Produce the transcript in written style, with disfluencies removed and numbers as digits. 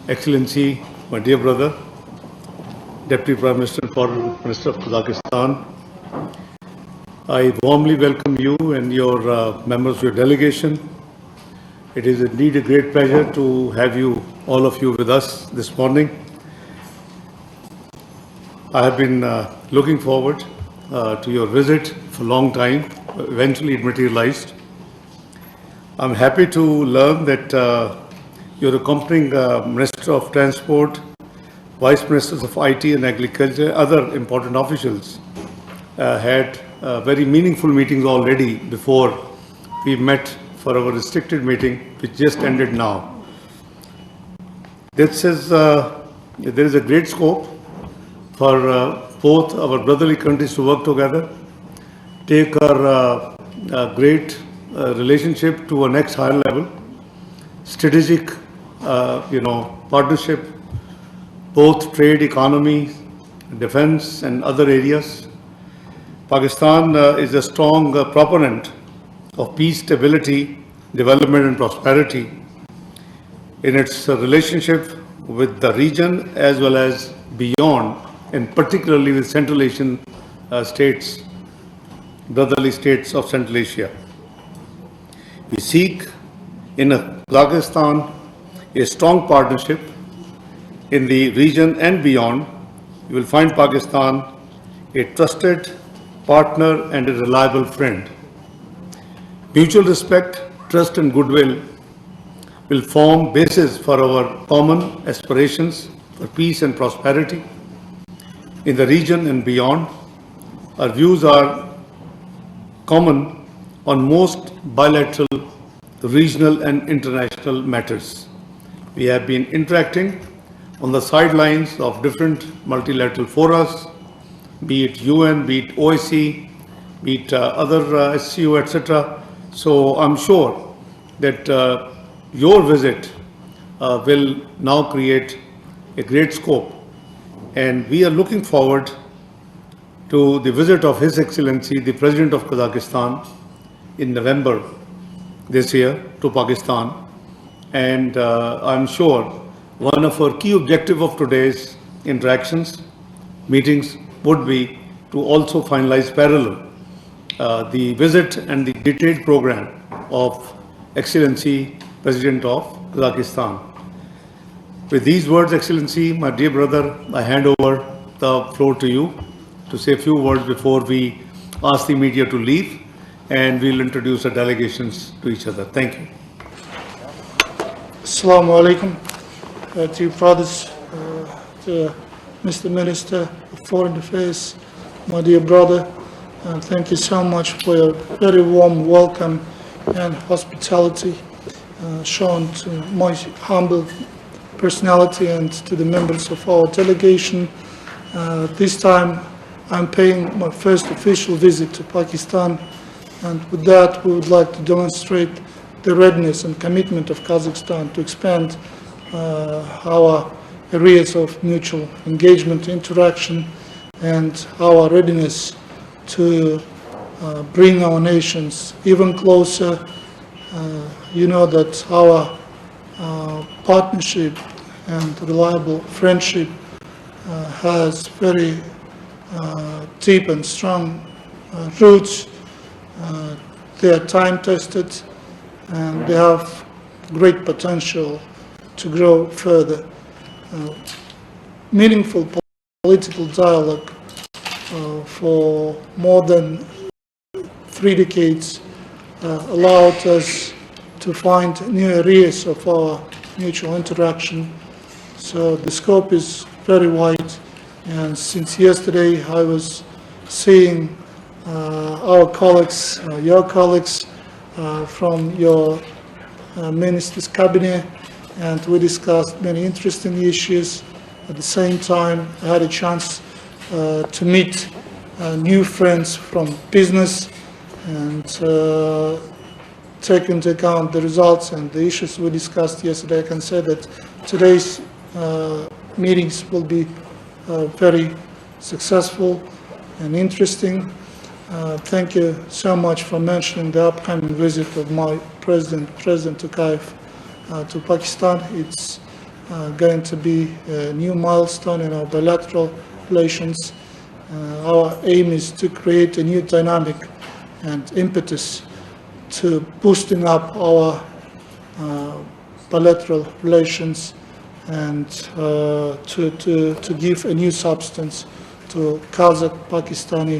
Excellency, my dear brother, Deputy Prime Minister and Foreign Minister of Kazakhstan, I warmly welcome you and your members of your delegation. It is indeed a great pleasure to have you, all of you, with us this morning. I have been looking forward to your visit for a long time. Eventually it materialized. I'm happy to learn that your accompanying Minister of Transport, Vice Ministers of IT and Agriculture, other important officials had very meaningful meetings already before we met for our restricted meeting, which just ended now. This is, there is a great scope for both our brotherly countries to work together, take our great relationship to a next higher level, strategic, partnership, both trade, economy, defense, and other areas. Pakistan is a strong proponent of peace, stability, development, and prosperity in its relationship with the region as well as beyond, and particularly with Central Asian states, brotherly states of Central Asia. We seek in Kazakhstan a strong partnership in the region and beyond. You will find Pakistan a trusted partner and a reliable friend. Mutual respect, trust and goodwill will form basis for our common aspirations for peace and prosperity in the region and beyond. Our views are common on most bilateral, regional and international matters. We have been interacting on the sidelines of different multilateral forums, be it UN, be it OSCE, be it other SCO, etc. So I'm sure that your visit will now create a great scope, and we are looking forward to the visit of His Excellency, the President of Kazakhstan, in November this year to Pakistan. And I'm sure one of our key objectives of today's interactions, meetings, would be to also finalize parallel the visit and the detailed program of Excellency President of Kazakhstan. With these words, Excellency, my dear brother, I hand over the floor to you to say a few words before we ask the media to leave, and we'll introduce the delegations to each other. Thank you. Assalamu alaikum, dear brothers, to Mr. Minister of Foreign Affairs, my dear brother, and thank you so much for your very warm welcome and hospitality shown to my humble personality and to the members of our delegation. This time I'm paying my first official visit to Pakistan, and with that we would like to demonstrate the readiness and commitment of Kazakhstan to expand our areas of mutual engagement, interaction, and our readiness to bring our nations even closer. You know that our partnership and reliable friendship has very deep and strong roots. They are time-tested and they have great potential to grow further. Meaningful political dialogue for more than 3 decades allowed us to find new areas of our mutual interaction. So the scope is very wide, and since yesterday I was seeing our colleagues, your colleagues from your minister's cabinet, and we discussed many interesting issues. At the same time, I had a chance to meet new friends from business and take into account the results and the issues we discussed yesterday. I can say that today's meetings will be very successful and interesting. Thank you so much for mentioning the upcoming visit of my President Tokayev to Pakistan. It's going to be a new milestone in our bilateral relations. Our aim is to create a new dynamic and impetus to boosting up our bilateral relations and to give a new substance to Kazakh-Pakistani